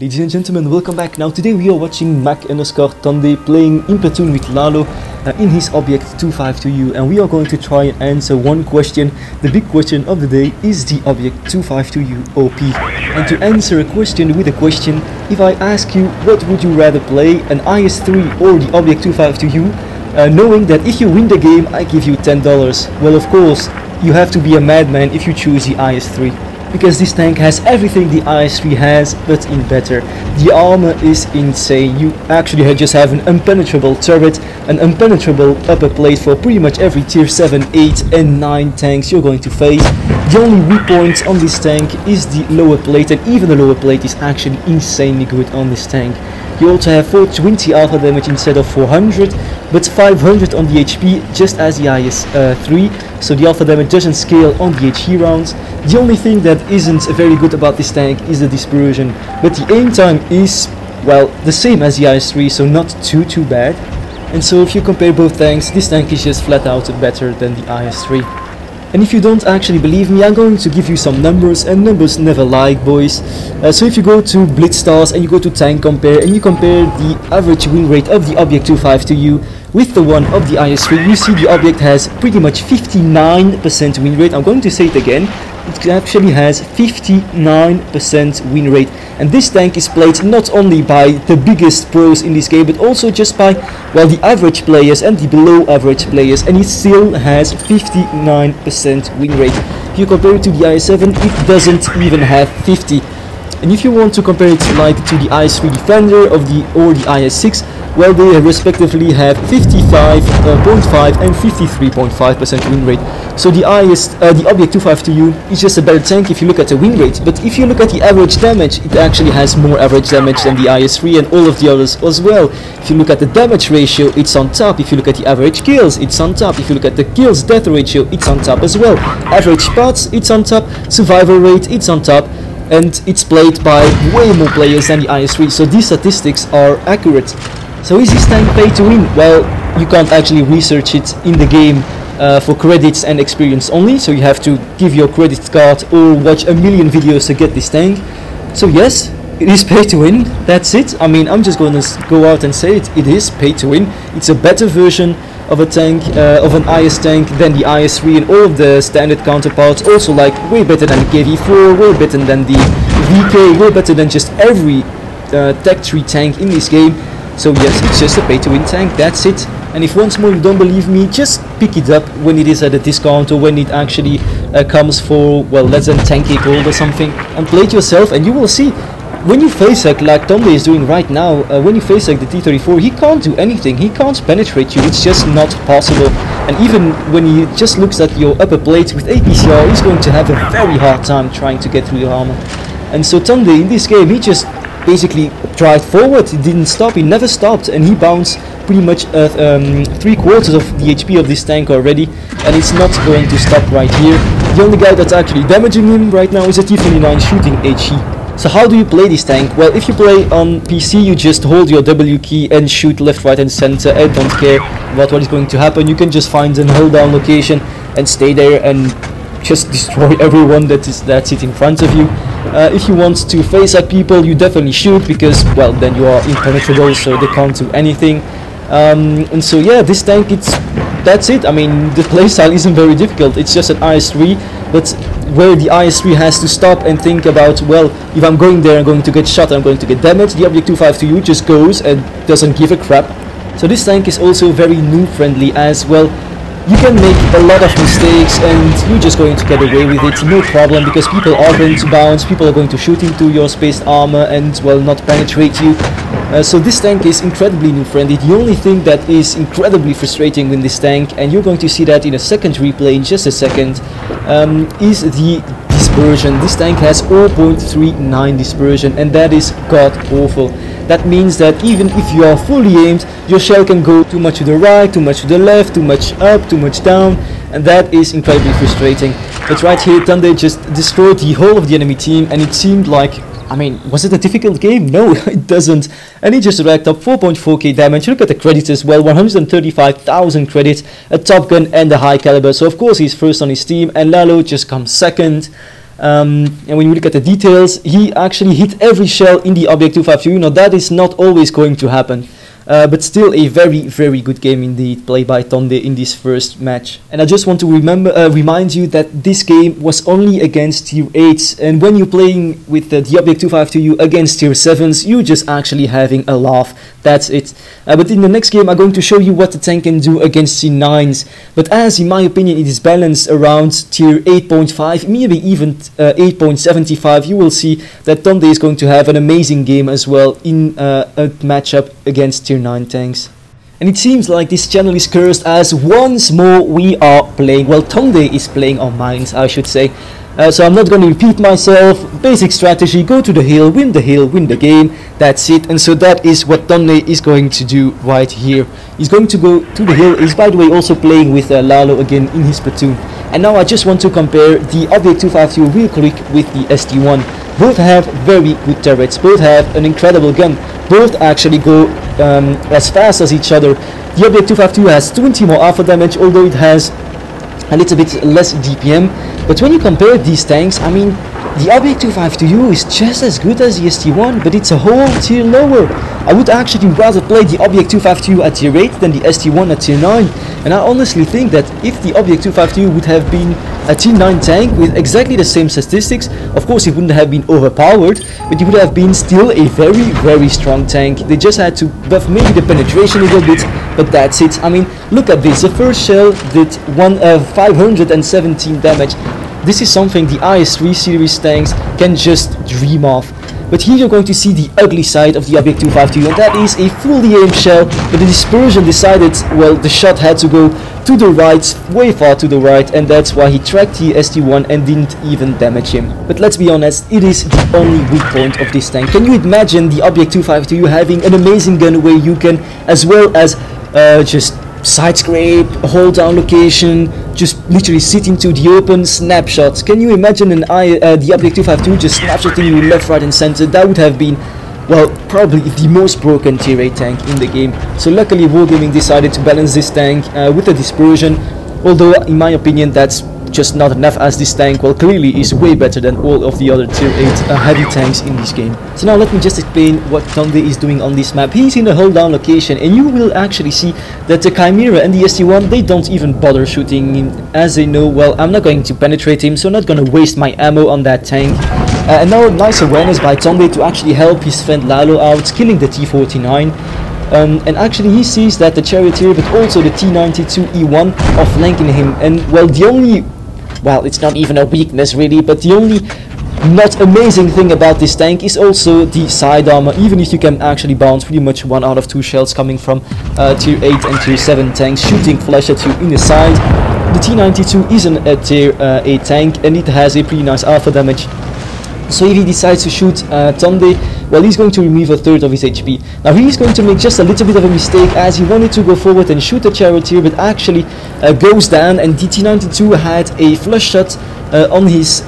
Ladies and gentlemen, welcome back. Now today we are watching Mac_Tande playing in platoon with Lalo in his Object 252U, and we are going to try and answer one question. The big question of the day: is the Object 252U OP? And to answer a question with a question, if I ask you what would you rather play, an IS-3 or the Object 252U, knowing that if you win the game I give you $10, well, of course you have to be a madman if you choose the IS-3. Because this tank has everything the IS-3 has, but in better. The armor is insane. You actually just have an impenetrable turret, an impenetrable upper plate for pretty much every tier 7, 8 and 9 tanks you're going to face. The only weak point on this tank is the lower plate, and even the lower plate is actually insanely good on this tank. You also have 420 alpha damage instead of 400, but 500 on the HP, just as the IS-3, so the alpha damage doesn't scale on the HE rounds. The only thing that isn't very good about this tank is the dispersion, but the aim time is, well, the same as the IS-3, so not too bad. And so if you compare both tanks, this tank is just flat out better than the IS-3. And if you don't actually believe me, I'm going to give you some numbers, and numbers never lie, boys. So if you go to Blitz stars and you go to tank compare and you compare the average win rate of the Object 252U with the one of the IS-3, you see the Object has pretty much 59% win rate. I'm going to say it again. It actually has 59% win rate, and this tank is played not only by the biggest pros in this game, but also just by, well, the average players and the below average players, and it still has 59% win rate. If you compare it to the IS-7, it doesn't even have 50. And if you want to compare it like to the IS-3 Defender or the IS-6, well, they respectively have 55.5 and 53.5% win rate. So the Object 252U is just a better tank if you look at the win rate, but if you look at the average damage, it actually has more average damage than the IS-3 and all of the others as well. If you look at the damage ratio, it's on top. If you look at the average kills, it's on top. If you look at the kills death ratio, it's on top as well. Average spots, it's on top. Survival rate, it's on top. And it's played by way more players than the IS-3, so these statistics are accurate. So is this tank pay to win? Well, you can't actually research it in the game for credits and experience only, so you have to give your credit card or watch a million videos to get this tank. So yes, it is pay to win, that's it. I mean, I'm just going to go out and say it is pay to win. It's a better version of a tank, of an IS tank than the IS-3 and all of the standard counterparts, also like way better than the KV-4, way better than the VK, way better than just every Tech 3 tank in this game. So yes, it's just a pay to win tank, that's it. And if once more you don't believe me, just pick it up when it is at a discount or when it actually comes for, well, less than 10k gold or something, and play it yourself and you will see. When you face like Tande is doing right now, when you face like the T-34, he can't do anything, he can't penetrate you, it's just not possible. And even when he just looks at your upper plate with APCR, he's going to have a very hard time trying to get through your armor. And so Tande in this game, he just basically tried forward, he didn't stop, he never stopped, and he bounced pretty much 3/4 of the HP of this tank already, and it's not going to stop right here. The only guy that's actually damaging him right now is a T-29 shooting HE. So how do you play this tank? Well, if you play on PC, you just hold your W key and shoot left, right and center and don't care about what is going to happen. You can just find an hold down location and stay there and just destroy everyone that's it in front of you. If you want to face at people, you definitely shoot, because, well, then you are impenetrable, so they can't do anything. And so yeah, this tank, that's it. I mean, the playstyle isn't very difficult, it's just an IS-3, but where the IS-3 has to stop and think about, well, if I'm going there I'm going to get shot, I'm going to get damaged, the Object 252U just goes and doesn't give a crap. So this tank is also very noob friendly as well. You can make a lot of mistakes and you're just going to get away with it, no problem, because people are going to bounce, people are going to shoot into your spaced armor and, well, not penetrate you. So this tank is incredibly noob friendly. The only thing that is incredibly frustrating with this tank, and you're going to see that in a second replay in just a second, is the dispersion. This tank has 0.39 dispersion, and that is god awful. That means that even if you are fully aimed, your shell can go too much to the right, too much to the left, too much up, too much down, and that is incredibly frustrating. But right here, Tande just destroyed the whole of the enemy team, and it seemed like, I mean, was it a difficult game? No, it doesn't. And he just racked up 4.4k damage. Look at the credits as well, 135,000 credits, a top gun and a high caliber. So of course he's first on his team, and Lalo just comes second. And when you look at the details, he actually hit every shell in the Object 252. Now that is not always going to happen. But still a very, very good game indeed played by Tonde in this first match. And I just want to remind you that this game was only against tier 8s, and when you're playing with the Object 252 against tier 7s, you're just actually having a laugh. That's it. But in the next game I'm going to show you what the tank can do against tier 9s. But as in my opinion it is balanced around tier 8.5, maybe even 8.75, you will see that Tonde is going to have an amazing game as well in a matchup against tier 9 tanks. And it seems like this channel is cursed, as once more we are playing, well, Tonde is playing on mines, I should say. So I'm not going to repeat myself. Basic strategy: go to the hill, win the game, that's it. And so that is what Tonde is going to do right here. He's going to go to the hill. He's, by the way, also playing with Lalo again in his platoon. And now I just want to compare the Object 252 real quick with the ST1. Both have very good turrets, both have an incredible gun, both actually go as fast as each other. The Object 252 has 20 more alpha damage, although it has a little bit less DPM. But when you compare these tanks, I mean, the Object 252 is just as good as the ST1, but it's a whole tier lower. I would actually rather play the Object 252 at tier 8 than the ST1 at tier 9. And I honestly think that if the Object 252 would have been a tier 9 tank with exactly the same statistics, of course it wouldn't have been overpowered, but it would have been still a very, very strong tank. They just had to buff maybe the penetration a little bit, but that's it. I mean, look at this. The first shell did 517 damage. This is something the IS-3 series tanks can just dream of. But here you're going to see the ugly side of the Object 252, and that is a fully aimed shell, but the dispersion decided, well, the shot had to go to the right, way far to the right, and that's why he tracked the ST1 and didn't even damage him. But let's be honest, it is the only weak point of this tank. Can you imagine the Object 252 having an amazing gun where you can, as well as just side scrape, hold down location, just literally sit into the open, snapshots? Can you imagine the Object 252 just snapshotting you left, right and center? That would have been, well, probably the most broken tier 8 tank in the game. So luckily Wargaming decided to balance this tank with a dispersion, although in my opinion that's just not enough, as this tank, well, clearly is way better than all of the other tier 8 heavy tanks in this game. So now let me just explain what Tonde is doing on this map. He's in a hold down location, and you will actually see that the Chimera and the ST1, they don't even bother shooting him, as they know, well, I'm not going to penetrate him, so I'm not going to waste my ammo on that tank. And now nice awareness by Tonde to actually help his friend Lalo out, killing the T-49. And actually he sees that the Charioteer but also the T-92E1 are flanking him, and well, the only, well, it's not even a weakness really, but the only not amazing thing about this tank is also the side armor. Even if you can actually bounce pretty much 1 out of 2 shells coming from tier 8 and tier 7 tanks shooting flash at you in the side, the T-92 isn't a tier 8 tank, and it has a pretty nice alpha damage. So if he decides to shoot Tonde, well, he's going to remove 1/3 of his HP. Now he's going to make just a little bit of a mistake, as he wanted to go forward and shoot the Charioteer, but actually goes down, and the T-92 had a flush shot on his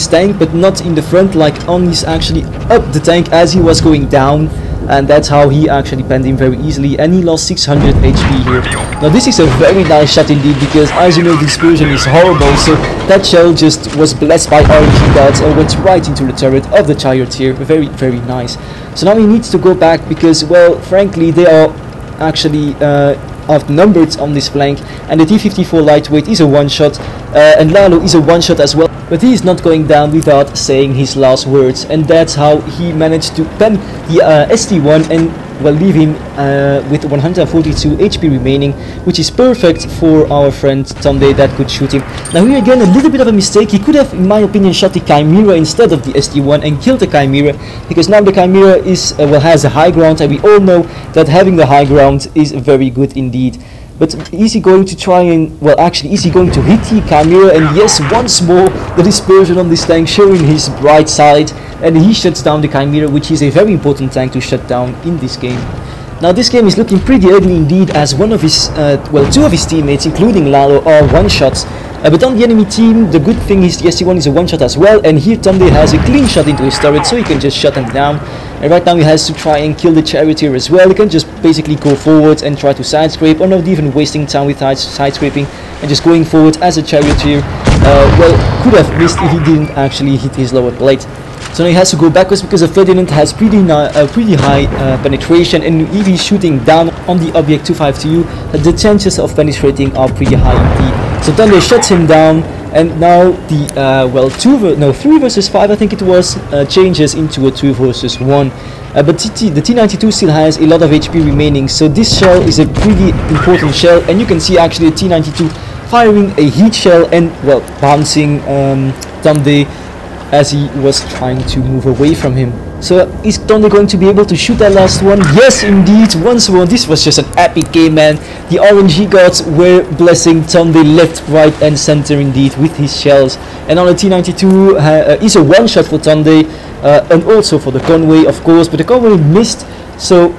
tank, but not in the front, like on his, actually up the tank as he was going down. And that's how he actually penned him very easily, and he lost 600 HP here. Now this is a very nice shot indeed, because as you know, the dispersion is horrible, so that shell just was blessed by RNG gods and went right into the turret of the Charioteer. Very, very nice. So now he needs to go back, because, well, frankly, they are actually outnumbered on this flank, and the T-54 lightweight is a one-shot, and Lalo is a one-shot as well. But he is not going down without saying his last words, and that's how he managed to pen the ST1 and, well, leave him with 142 HP remaining, which is perfect for our friend Tonde that could shoot him. Now here again, a little bit of a mistake. He could have, in my opinion, shot the Chimera instead of the ST1 and killed the Chimera, because now the Chimera is, well, has a high ground, and we all know that having the high ground is very good indeed. But is he going to try and, well, actually, is he going to hit the Chimera? And yes, once more, the dispersion on this tank showing his bright side, and he shuts down the Chimera, which is a very important tank to shut down in this game. Now this game is looking pretty ugly indeed, as one of his, well, 2 of his teammates, including Lalo, are one-shots. But on the enemy team, the good thing is the ST1 is a one-shot as well, and here Tonde has a clean shot into his turret, so he can just shut them down. And right now he has to try and kill the Charioteer as well. He can just basically go forward and try to side scrape, or not even wasting time with side scraping, and just going forward as a Charioteer. well, could have missed if he didn't actually hit his lower plate. So now he has to go backwards because the Ferdinand has pretty high penetration, and if he's shooting down on the object 252U, the chances of penetrating are pretty high indeed. So then they shuts him down, and now the well 3 versus 5 I think it was changes into a 2 versus 1. But the T92 still has a lot of HP remaining, so this shell is a pretty important shell, and you can see actually the T92 firing a heat shell and well bouncing Tunde as he was trying to move away from him. So is Tunde going to be able to shoot that last one? Yes indeed, once more. This was just an epic game, man. The RNG gods were blessing Tunde left, right and center indeed with his shells. And on the T92 is a one shot for Tunde and also for the Conway of course, but the Conway missed, so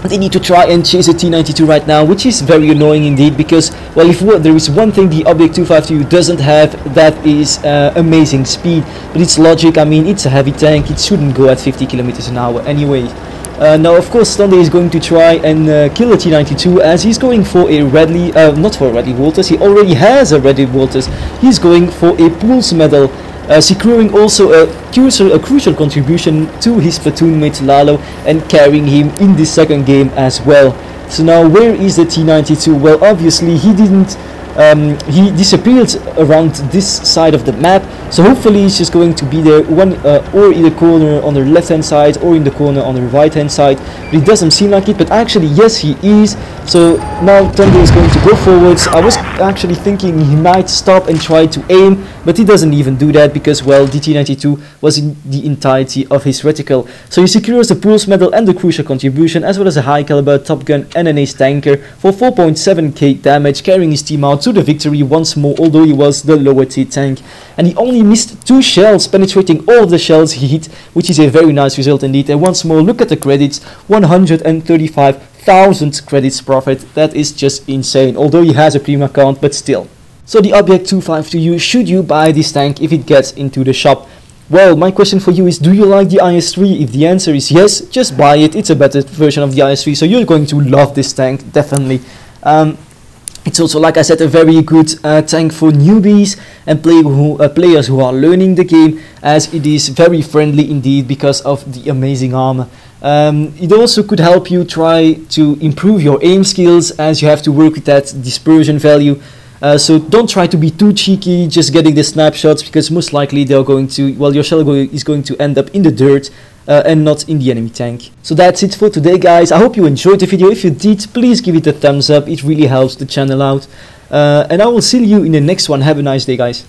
they need to try and chase a T92 right now, which is very annoying indeed, because well, if there is one thing the Object 252 doesn't have, that is amazing speed. But it's logic, I mean it's a heavy tank, it shouldn't go at 50 kilometers an hour anyway. Now of course Tunde is going to try and kill the T92 as he's going for a Radley, not for a Radley Walters, he already has a Radley Walters, he's going for a Pulse Medal. Securing also a crucial contribution to his platoon mate Lalo and carrying him in the second game as well. So now where is the T92? Well, obviously he didn't he disappeared around this side of the map, so hopefully he's just going to be there or in the corner on the left hand side or in the corner on the right hand side, but it doesn't seem like it, but actually yes he is. So now Tunde is going to go forwards. I was actually thinking he might stop and try to aim, but he doesn't even do that because well the T92 was in the entirety of his reticle. So he secures the Pulse Medal and the crucial contribution, as well as a high caliber Top Gun and an ace tanker for 4.7k damage, carrying his team out to the victory once more, although he was the lower tier tank. And he only missed 2 shells, penetrating all of the shells he hit, which is a very nice result indeed. And once more, look at the credits, 135,000 credits profit. That is just insane, although he has a premium account, but still. So the Object 252U, should you buy this tank if it gets into the shop? Well, my question for you is, do you like the IS-3? If the answer is yes, just buy it. It's a better version of the IS-3, so you're going to love this tank, definitely. It's also, like I said, a very good tank for newbies and players who are learning the game, as it is very friendly indeed because of the amazing armor. It also could help you try to improve your aim skills, as you have to work with that dispersion value. So don't try to be too cheeky just getting the snapshots, because most likely they're going to, well, your shell is going to end up in the dirt and not in the enemy tank. So that's it for today, guys. I hope you enjoyed the video. If you did, please give it a thumbs up, it really helps the channel out. And I will see you in the next one. Have a nice day, guys.